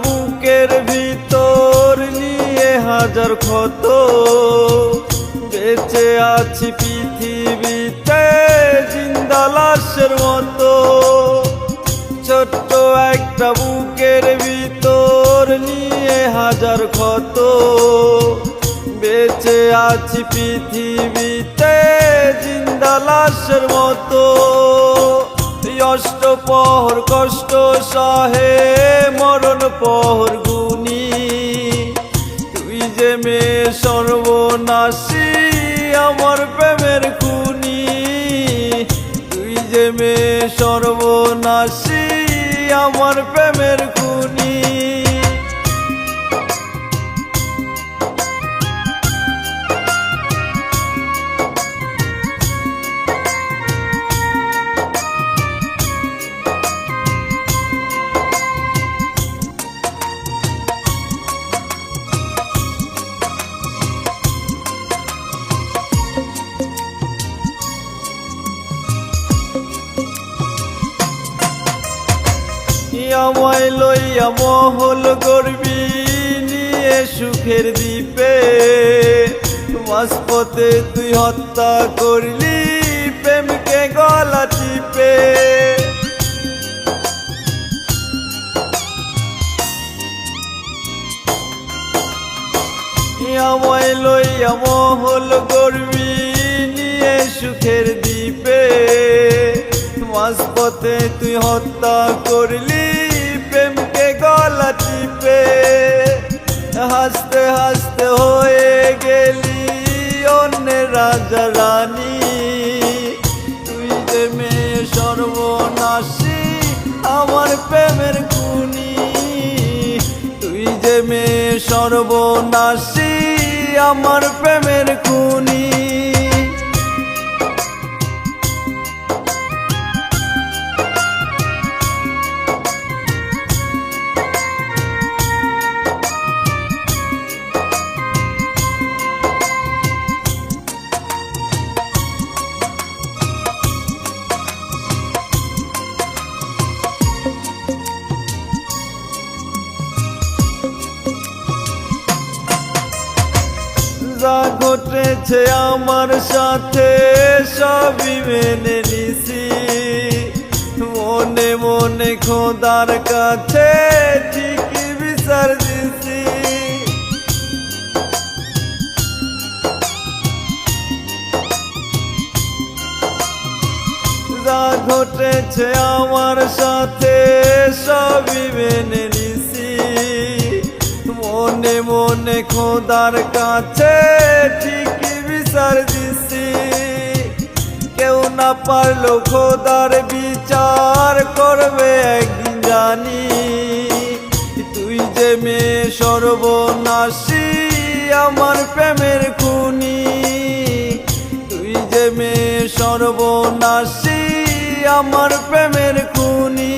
বুকের ভিতর নিয়ে হাজার ক্ষত, বেঁচে আছি পৃথিবীতে জিন্দা লাশের মতো। ছোট্ট একটা বুকের ভিতর নিয়ে হাজার ক্ষত, বেঁচে আছি পৃথিবীতে জিন্দা লাশের মতো। অষ্টপহর কষ্ট সহে মরণ পহর গুনি, তুই যে মেয়ে সর্বনাশী আমার প্রেমের খুনি, তুই যে মেয়ে সর্বনাশী আমার প্রেমের খুনি। আমায় লইয়া মহল গড়বি নিয়ে সুখের দ্বীপে, মাঝপথে তুই হত্যা করলি প্রেমকে গলা টিপে। আমায় লইয়া মহল গড়বি নিয়ে সুখের দ্বীপে, মাঝপথে তুই হত্যা করলি প্রেমকে গলা টিপে। হাসতে হাসতে হয়ে গেলি অন্যের রাজা রানী, তুই যে মেয়ে সর্বনাশী আমার প্রেমের খুনি, তুই যে মেয়ে সর্বনাশী আমার প্রেমের খুনি। যা ঘটেছে আমার সাথে সবই মেনে নিছি, মনে মনে খোদার কাছে ঠিকই বিচার দিছি। যা ঘটেছে আমার সাথে সবই মেনে নিছি, মনে মনে খোদার কাছে ঠিকই বিচার দিছি। কেউ না পারলো খোদার বিচার করবে একদিন জানি, তুই যে মেয়ে সর্বনাশী আমার প্রেমের খুনি, তুই যে মেয়ে সর্বনাশী আমার প্রেমের খুনি।